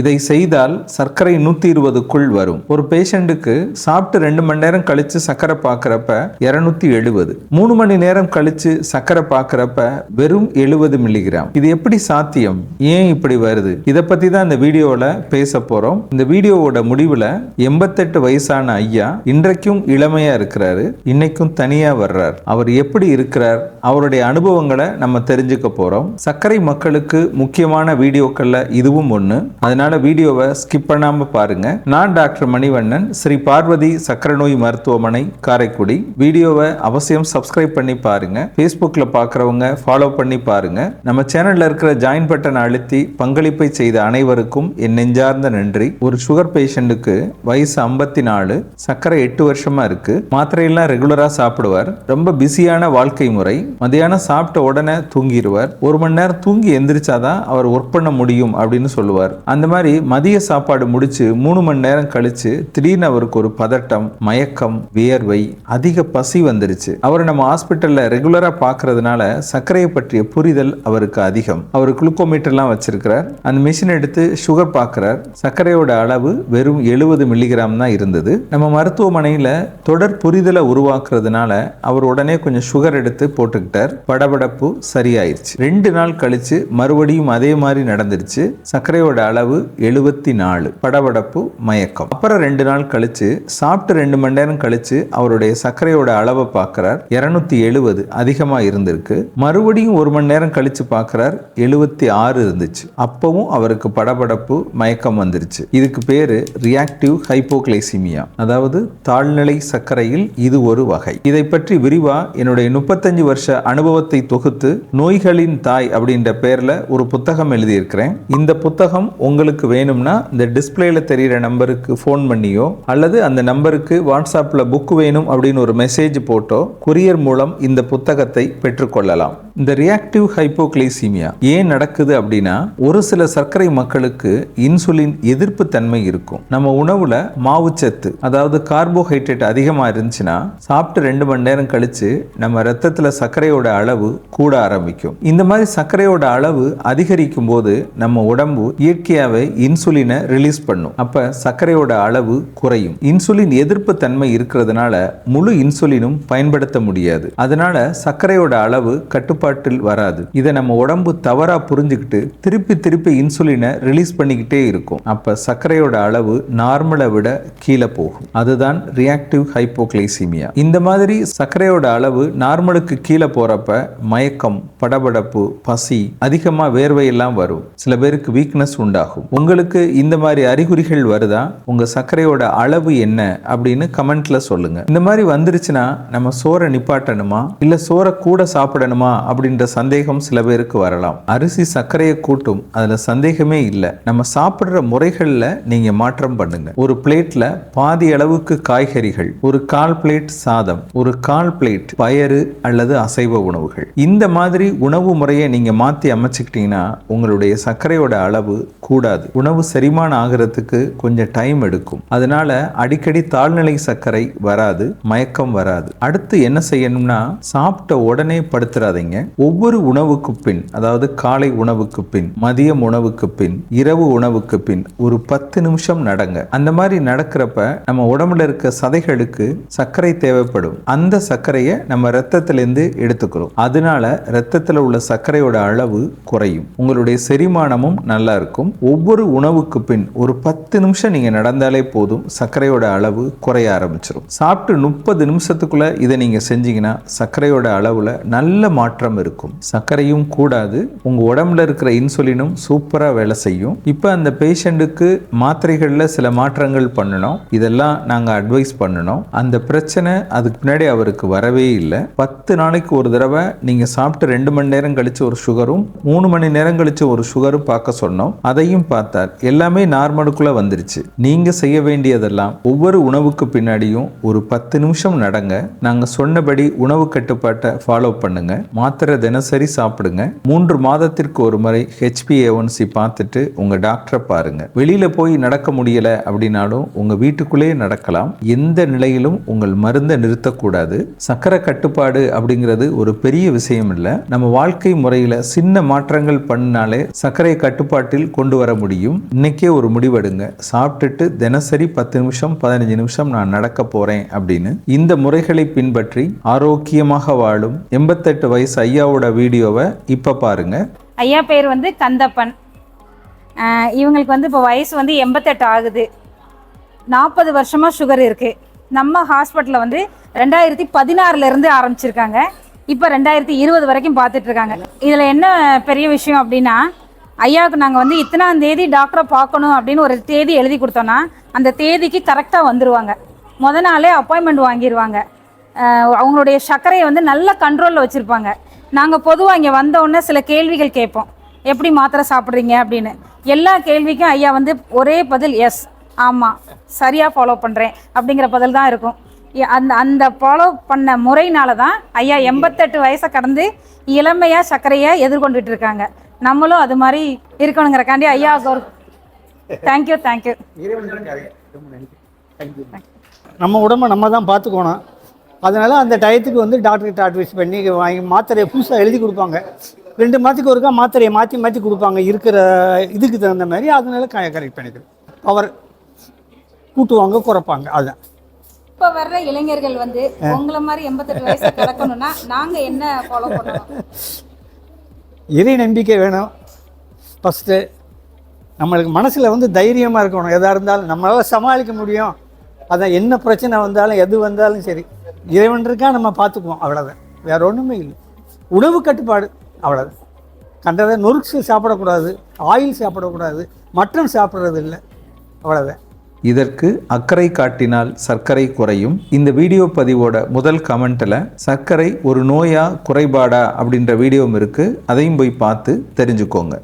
இதை செய்தால் சர்க்கரை 120க்குள் வரும். ஒரு பேஷண்ட்டுக்கு சாப்பிட்டு 2 மணி நேரம் கழிச்சு சர்க்கரை பார்க்கறப்ப 270, 3 மணி நேரம் கழிச்சு சர்க்கரை பார்க்கறப்ப வெறும் 70 மில்லிகிராம். இது எப்படி சாத்தியம்? ஏன் இப்படி வருது? இதை பத்தி தான் இந்த வீடியோவில் பேச போறோம். இந்த வீடியோவோட முடிவில் 88 வயசான ஐயா இன்றைக்கும் இளமையா இருக்கிறாரு, இன்னைக்கும் தனியா வர்றார். அவர் எப்படி இருக்கிறார், அவருடைய அனுபவங்களை நம்ம தெரிஞ்சுக்க போறோம். சர்க்கரை மக்களுக்கு முக்கியமான வீடியோக்கள்ல இதுவும் ஒண்ணு. அதனால வீடியோவை ஸ்கிப் பண்ணாம பாருங்க. நான் டாக்டர் மணிவண்ணன், ஸ்ரீ பார்வதி சர்க்கரை நோய் மருத்துவமனை, காரைக்குடி. வீடியோவை அவசியம் சப்ஸ்கிரைப் பண்ணி பாருங்க. Facebookல பார்க்கறவங்க ஃபாலோ பண்ணி பாருங்க. நம்ம சேனல்ல இருக்கிற ஜாயின் பட்டன் அழுத்தி பங்களிப்பை செய்த அனைவருக்கும் என் நெஞ்சார்ந்த நன்றி. ஒரு சுகர் பேஷண்ட்டுக்கு வயசு 54, சர்க்கரை 8 வருஷமா இருக்கு. மாத்திரையெல்லாம் ரெகுலரா சாப்பிடுவார். ரொம்ப பிஸியான வாழ்க்கை முறை. மதியானம் சாப்பிட்ட உடனே தூங்கிடுவார். 1 மணி நேரம் தூங்கி எந்திரிச்சாதான் அவர் ஒர்க் பண்ண முடியும் அப்படின்னு சொல்லுவார். அந்த மாதிரி மதிய சாப்பாடு முடிச்சு 3 மணி நேரம் கழிச்சு திடீர்னு அவருக்கு ஒரு பதட்டம், மயக்கம், வியர்வை, அதிக பசி வந்துருச்சு. அவர் நம்ம ஹாஸ்பிட்டல்ல ரெகுலரா பார்க்கறதுனால சர்க்கரையை பற்றிய புரிதல் அவருக்கு அதிகம். அவர் குளுக்கோமீட்டர்லாம் வச்சிருக்கிறார். அந்த மிஷின் எடுத்து சுகர் பார்க்கிறார். சர்க்கரையோட அளவு வெறும் 70 மில்லிகிராம் தான் இருந்தது. நம்ம மருத்துவமனையில தொடர் புரிதலை உருவாக்குறதுனால அவர் உடனே கொஞ்சம் சுகர் எடுத்து போட்டுக்கிட்டார். படபடப்பு சரியாயிருச்சு. 2 நாள் கழிச்சு மறுபடியும் அதே மாதிரி நடந்துருச்சு. சர்க்கரையோட அளவு 74, படபடப்பு, மயக்கம். அப்புறம் 2 நாள் கழிச்சு சாப்பிட்டு 2 மணி நேரம் கழிச்சு அவருடைய சர்க்கரையோட அளவை பார்க்கிறார். 270 அதிகமா இருந்திருக்கு. மறுபடியும் 1 மணி நேரம் கழிச்சு பார்க்கிறார், 76 இருந்துச்சு. அப்பவும் அவருக்கு படபடப்பு, மயக்கம் வந்துருச்சு. இதுக்கு பேரு ரியாக்டிவ் ஹைப்போகிளைசிமியா, அதாவது தாழ்நிலை சர்க்கரையில் இது ஒரு வகை. இதை பற்றி விரிவா என்னுடைய 35 வருஷ அனுபவத்தை தொகுத்து நோய்களின் தாய் அப்படின்ற பேர்ல ஒரு புத்தகம் எழுதியிருக்கிறேன். இந்த புத்தகம் உங்களுக்கு வேணும்னா இந்த டிஸ்பிளேல தெரிகிற நம்பருக்கு ஃபோன் பண்ணியோ அல்லது அந்த நம்பருக்கு வாட்ஸ்அப்ல புக் வேணும் அப்படின்னு ஒரு மெசேஜ் போட்டோ கொரியர் மூலம் இந்த புத்தகத்தை பெற்றுக்கொள்ளலாம். இந்த ரியாக்டிவ் ஹைப்போகிளைசிமியா ஏன் நடக்குது அப்படின்னா, ஒரு சில சர்க்கரை மக்களுக்கு இன்சுலின் எதிர்ப்பு தன்மை இருக்கும். நம்ம உணவுல மாவுச்சத்து, அதாவது கார்போஹைட்ரேட் அதிகமா இருந்துச்சுன்னா சாப்பிட்டு 2 மணி நேரம் கழிச்சு நம்ம ரத்தத்துல சர்க்கரையோட அளவு கூட ஆரம்பிக்கும். இந்த மாதிரி சர்க்கரையோட அளவு அதிகரிக்கும் போது நம்ம உடம்பு இயற்கையாவே இன்சுலினை ரிலீஸ் பண்ணும். அப்ப சர்க்கரையோட அளவு குறையும். இன்சுலின் எதிர்ப்பு தன்மை இருக்கிறதுனால முழு இன்சுலினும் பயன்படுத்த முடியாது. அதனால சர்க்கரையோட அளவு கட்டுப்பாட்டில் வராது. இதை நம்ம உடம்பு தவறா புரிஞ்சுக்கிட்டு திருப்பி இன்சுலினை ரிலீஸ் பண்ணிக்கிட்டே இருக்கும். அப்ப சர்க்கரையோட அளவு நார்மலை விட கீழே போகும். அதுதான் ரியாக்டிவ் ஹைப்போகிளைசிமியா. இந்த மாதிரி சர்க்கரையோட அளவு நார்மலுக்கு கீழே போறப்ப மயக்கம், படபடப்பு, பசி, அதிகமா வேர்வை எல்லாம் வரும். சில பேருக்கு வீக்னஸ் உண்டாகும். உங்களுக்கு இந்த மாதிரி அறிகுறிகள் வருதா? உங்க சர்க்கரையோட அளவு என்ன அப்படின்னு கமெண்ட்ல சொல்லுங்க. இந்த மாதிரி வந்துருச்சுன்னா நம்ம சோறை நிப்பாட்டணுமா இல்ல சோறை கூட சாப்பிடணுமா அப்படின்ற சந்தேகம் சில பேருக்கு வரலாம். அரிசி சர்க்கரையை கூட்டும், அதுல சந்தேகமே இல்லை. நம்ம சாப்பிடுற முறைகள்ல நீங்க மாற்றம் பண்ணுங்க. ஒரு பிளேட்ல பாதி அளவுக்கு காய்கறிகள், ஒரு 1/4 பிளேட் சாதம், ஒரு 1/4 பிளேட் பயறு அல்லது அசைவ உணவுகள். இந்த மாதிரி உணவு முறையை நீங்க மாத்தி அமைச்சுக்கிட்டீங்கன்னா உங்களுடைய சர்க்கரையோட அளவு கூடாது. உணவு செரிமானம் ஆகிறதுக்கு கொஞ்சம் டைம் எடுக்கும். அதனால அடிக்கடி தாழ்நிலை சர்க்கரை வராது, மயக்கம் வராது. அடுத்து என்ன செய்யணும்னா, சாப்பிட்ட உடனே படுத்துறாதீங்க. ஒவ்வொரு உணவுக்கு பின், அதாவது காலை உணவுக்கு பின், மதியம் உணவுக்கு பின், இரவு உணவுக்கு பின் ஒரு 10 நிமிஷம் நடங்க. அந்த மாதிரி நடக்கிறப்ப நம்ம உடம்புல இருக்க சதைகளுக்கு சர்க்கரை தேவைப்படும். அந்த சர்க்கரையை நம்ம ரத்தத்திலிருந்து எடுத்துக்கிறோம். அதனால ரத்தத்தில் உள்ள சர்க்கரையோட அளவு குறையும். உங்களுடைய செரிமானமும் நல்லா இருக்கும். ஒவ்வொரு உணவுக்கு பின் ஒரு 10 நிமிஷம் நீங்க நடந்தாலே போதும், சர்க்கரையோட அளவு குறைய ஆரம்பிச்சிடும். சாப்பிட்டு 30 நிமிஷத்துக்குள்ள இதை நீங்க செஞ்சீங்கன்னா சர்க்கரையோட அளவுல நல்ல மாற்றம் இருக்கும். சர்க்கரையும் கூடாது, உங்க உடம்புல இருக்கிற இன்சுலினும் சூப்பரா வேலை செய்யும். இப்ப அந்த பேஷண்ட்டுக்கு மாத்திரைகள்ல சில மாற்றங்கள் பண்ணணும். இதெல்லாம் நாங்க அட்வைஸ் பண்ணணும். அந்த பிரச்சனை அதுக்கு பின்னாடி அவருக்கு வரவே இல்லை. 10 நாளைக்கு ஒரு தடவை நீங்க சாப்பிட்டு 2 மணி நேரம் கழிச்சு ஒரு சுகரும் 3 மணி நேரம் கழிச்சு ஒரு சுகரும் பார்க்க சொன்னோம். அதையும் பார்த்தார். எல்லாமே நார்மலுக்குள்ள வந்துருச்சு. நீங்க செய்ய வேண்டியதெல்லாம் ஒவ்வொரு உணவுக்கு பின்னாடியும் ஒரு 10 நிமிஷம் நடங்க. நாங்க சொன்னபடி உணவு கட்டுப்பாட்டை ஃபாலோ பண்ணுங்க. மாத்திரை தினசரி சாப்பிடுங்க. 3 மாதத்திற்கு ஒரு முறை HbA1c பார்த்துட்டு உங்க டாக்டரை பாருங்க. வெளியில போய் நடக்க முடியல அப்படின்னாலும் உங்க வீட்டுக்குள்ளேயே நடக்கலாம். எந்த நிலையிலும் உங்கள் மருந்தை நிறுத்தக்கூடாது. சர்க்கரை கட்டுப்பாடு அப்படிங்கிறது ஒரு பெரிய விஷயம் இல்லை. நம்ம வாழ்க்கை முறையில சின்ன மாற்றங்கள் பண்ணாலே சர்க்கரை கட்டுப்பாட்டில் கொண்டு வர முடியும். முடியும். இன்னைக்கே ஒரு முடிவெடுங்க. சாப்பிட்டுட்டு தினசரி 10 நிமிஷம் 15 நிமிஷம் நான் நடக்க போறேன் அப்படின்னு. இந்த முறைகளை பின்பற்றி ஆரோக்கியமாக வாழும் 88 வயசு ஐயாவோட வீடியோவை இப்ப பாருங்க. ஐயா பேர் வந்து கந்தப்பன். இவங்களுக்கு வந்து இப்போ வயசு வந்து 88 ஆகுது. 40 வருஷமாக சுகர் இருக்குது. நம்ம ஹாஸ்பிட்டலில் வந்து 2016 ஆரம்பிச்சிருக்காங்க. இப்போ 2020 வரைக்கும் பார்த்துட்ருக்காங்க. இதில் என்ன பெரிய விஷயம் அப்படின்னா, ஐயாவுக்கு நாங்கள் வந்து இத்தனாம் தேதி டாக்டரை பார்க்கணும் அப்படின்னு ஒரு தேதி எழுதி கொடுத்தோன்னா அந்த தேதிக்கு கரெக்டாக வந்துடுவாங்க. நாளே அப்பாயின்மெண்ட் வாங்கிடுவாங்க. அவங்களுடைய சர்க்கரையை வந்து நல்ல கண்ட்ரோலில் வச்சுருப்பாங்க. நாங்கள் பொதுவாக இங்கே வந்தோடனே சில கேள்விகள் கேட்போம். எப்படி மாத்திரை சாப்பிட்றீங்க அப்படின்னு. எல்லா கேள்விக்கும் ஐயா வந்து ஒரே பதில் எஸ், ஆமாம், சரியாக ஃபாலோ பண்ணுறேன் அப்படிங்கிற பதில் தான் இருக்கும். அந்த ஃபாலோ பண்ண முறையினால தான் ஐயா 88 வயசை கடந்து இளமையாக சர்க்கரையை எதிர்கொண்டுட்டு இருக்காங்க. நம்மளும் அது மாதிரி இருக்கணுங்கிறக்காண்டி ஐயா ஒரு தேங்க்யூ. நம்ம உடம்பை நம்ம தான் பார்த்துக்கணும். அதனால் அந்த டயத்துக்கு வந்து டாக்டர்கிட்ட அட்வைஸ் பண்ணி வாங்கி மாத்திரையை புதுசாக எழுதி கொடுப்பாங்க. 2 மாதத்துக்கு ஒருக்கா மாத்திரையை மாற்றி கொடுப்பாங்க இருக்கிற இதுக்கு தகுந்த மாதிரி. அதனால கரெக்ட் பண்ணிக்கிறோம். பவர் கூட்டுவாங்க, குறைப்பாங்க. அதுதான் இப்போ வர்ற இளைஞர்கள் வந்து உங்களை மாதிரி 88 வயசு கடக்கணும்னா நாங்கள் என்ன ஃபாலோ பண்ணணும்? இறை நம்பிக்கை வேணும் ஃபஸ்ட்டு. நம்மளுக்கு மனசில் வந்து தைரியமாக இருக்கணும். எதாக இருந்தாலும் நம்மளால் சமாளிக்க முடியும். அதான் என்ன பிரச்சனை வந்தாலும் எது வந்தாலும் சரி, இறைவன் இருக்கா, நம்ம பார்த்துக்குவோம். அவ்வளோதான், வேறு ஒன்றுமே இல்லை. உணவு கட்டுப்பாடு, அவ்வளோதான். கண்டதை நொறுக்கு சாப்பிடக்கூடாது, ஆயில் சாப்பிடக்கூடாது, மட்டன் சாப்பிட்றது இல்லை, அவ்வளோதான். இதற்கு அக்கறை காட்டினால் சர்க்கரை குறையும். இந்த வீடியோ பதிவோட முதல் கமெண்ட்ல சர்க்கரை ஒரு நோயா குறைபாடா அப்படின்ற வீடியோவும் இருக்கு. அதையும் போய் பார்த்து தெரிஞ்சுக்கோங்க.